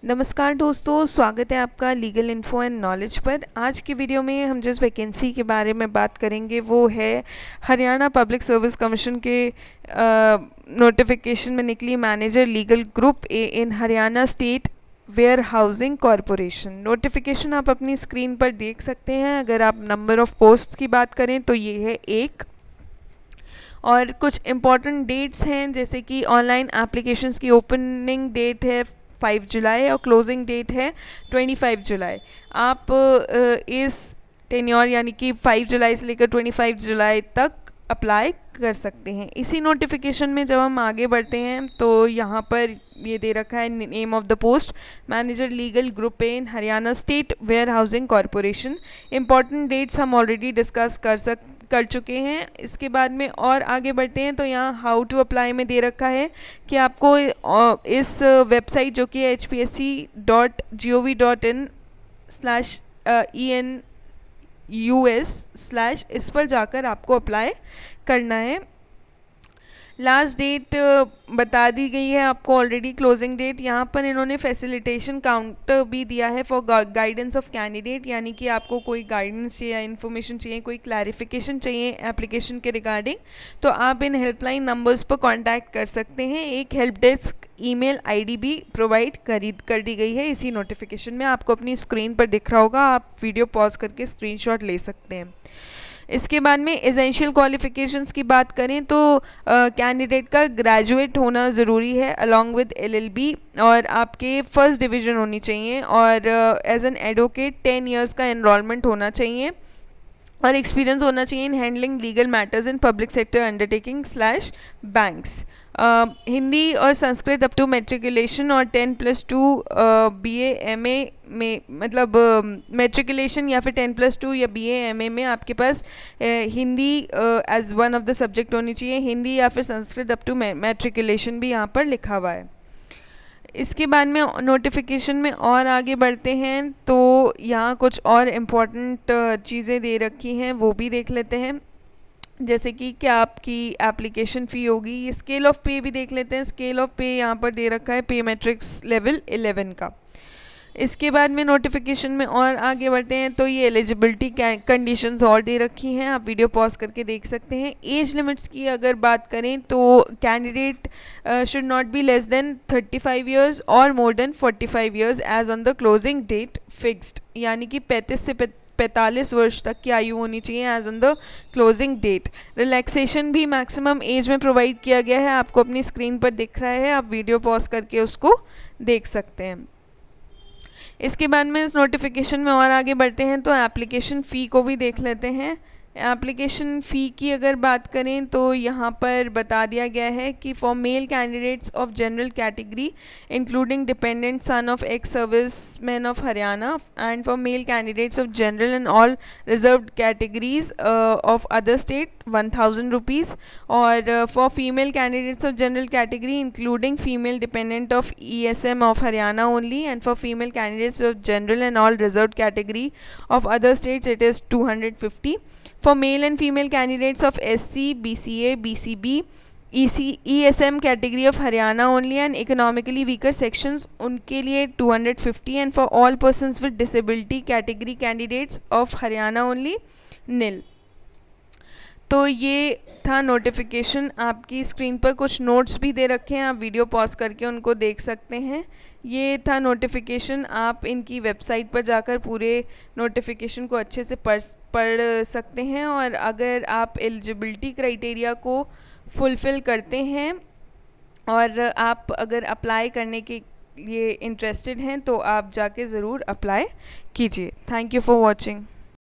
नमस्कार दोस्तों, स्वागत है आपका लीगल इन्फो एंड नॉलेज पर। आज की वीडियो में हम जिस वैकेंसी के बारे में बात करेंगे वो है हरियाणा पब्लिक सर्विस कमीशन के नोटिफिकेशन में निकली manager legal group A in Haryana state warehousing corporation. Notification आप अपनी स्क्रीन पर देख सकते हैं। अगर आप नंबर ऑफ पोस्ट की बात करें तो ये है 1। और कुछ इम्पॉर्टेंट डेट्स हैं, जैसे कि ऑनलाइन एप्लीकेशंस की ओपनिंग डेट है 5 जुलाई और क्लोजिंग डेट है 25 जुलाई। आप इस टेन्योर यानी कि 5 जुलाई से लेकर 25 जुलाई तक अप्लाई कर सकते हैं। इसी नोटिफिकेशन में जब हम आगे बढ़ते हैं तो यहाँ पर ये दे रखा है name of the post manager legal group in Haryana state warehousing corporation. Important dates हम ऑलरेडी डिस्कस कर चुके हैं। इसके बाद में और आगे बढ़ते हैं तो यहाँ हाउ टू अप्लाई में दे रखा है कि आपको इस वेबसाइट जो कि hpsc.gov.in/ENUS/ इस पर जाकर आपको अप्लाई करना है। लास्ट डेट बता दी गई है आपको ऑलरेडी, क्लोजिंग डेट। यहाँ पर इन्होंने फैसिलिटेशन काउंटर भी दिया है फॉर गाइडेंस ऑफ कैंडिडेट, यानी कि आपको कोई गाइडेंस चाहिए या इन्फॉर्मेशन चाहिए, कोई क्लैरिफिकेशन चाहिए एप्लीकेशन के रिगार्डिंग, तो आप इन हेल्पलाइन नंबर्स पर कांटेक्ट कर सकते हैं। एक हेल्प डेस्क ईमेल आईडी भी प्रोवाइड कर दी गई है इसी नोटिफिकेशन में। आपको अपनी स्क्रीन पर दिख रहा होगा, आप वीडियो पॉज करके स्क्रीनशॉट ले सकते हैं। इसके बाद में एसेंशियल क्वालिफ़िकेशंस की बात करें तो कैंडिडेट का ग्रेजुएट होना ज़रूरी है अलॉन्ग विद LLB, और आपके फर्स्ट डिवीज़न होनी चाहिए, और एज एन एडवोकेट 10 इयर्स का एनरोलमेंट होना चाहिए, और एक्सपीरियंस होना चाहिए in handling legal matters in public sector undertaking banks. Hindi और संस्कृत अप टू मेट्रिकुलेशन और 10+2 BA MA में, मतलब मेट्रिकुलेशन या फिर 10+2 या BA MA में आपके पास Hindi as one of the subject होनी चाहिए। हिंदी या फिर संस्कृत अप टू मेट्रिकुलेशन भी यहाँ पर लिखा हुआ है। इसके बाद में नोटिफिकेशन में और आगे बढ़ते हैं तो यहाँ कुछ और इम्पॉर्टेंट चीज़ें दे रखी हैं, वो भी देख लेते हैं। जैसे कि क्या आपकी एप्लीकेशन फ़ी होगी, स्केल ऑफ पे भी देख लेते हैं। स्केल ऑफ पे यहाँ पर दे रखा है पे मैट्रिक्स लेवल 11 का। इसके बाद में नोटिफिकेशन में और आगे बढ़ते हैं तो ये एलिजिबिलिटी कंडीशंस और दे रखी हैं, आप वीडियो पॉज करके देख सकते हैं। एज लिमिट्स की अगर बात करें तो candidate should not be less than 35 years और more than 45 years age on the closing date fixed, यानी कि 35 से 45 वर्ष तक की आयु होनी चाहिए age on the closing date. Relaxation भी मैक्सिमम एज में प्रोवाइड किया गया है, आपको अपनी स्क्रीन पर दिख रहा है, आप वीडियो पॉज करके उसको देख सकते हैं। इसके बाद में इस नोटिफिकेशन में और आगे बढ़ते हैं तो एप्लीकेशन फ़ी को भी देख लेते हैं। एप्लीकेशन फ़ी की अगर बात करें तो यहाँ पर बता दिया गया है कि for male candidates of general category including dependent son of ex service man of Haryana and for male candidates of general and all reserved categories of other state 1000 rupees, और for female candidates of general category including female dependent of ESM of Haryana only, and for female candidates of general and all reserved category of other states it is 250। For male and female candidates of SC, BCA, BCB, ESM category of Haryana only and economically weaker sections उनके लिए 250, and for all persons with disability category candidates of Haryana only nil। तो ये था notification. आपकी screen पर कुछ notes भी दे रखे हैं, आप वीडियो पॉज करके उनको देख सकते हैं। ये था नोटिफिकेशन, आप इनकी वेबसाइट पर जाकर पूरे नोटिफिकेशन को अच्छे से पढ़ सकते हैं, और अगर आप एलिजिबिलिटी क्राइटेरिया को फुलफ़िल करते हैं और आप अगर अप्लाई करने के लिए इंटरेस्टेड हैं तो आप जाके ज़रूर अप्लाई कीजिए। Thank you for watching.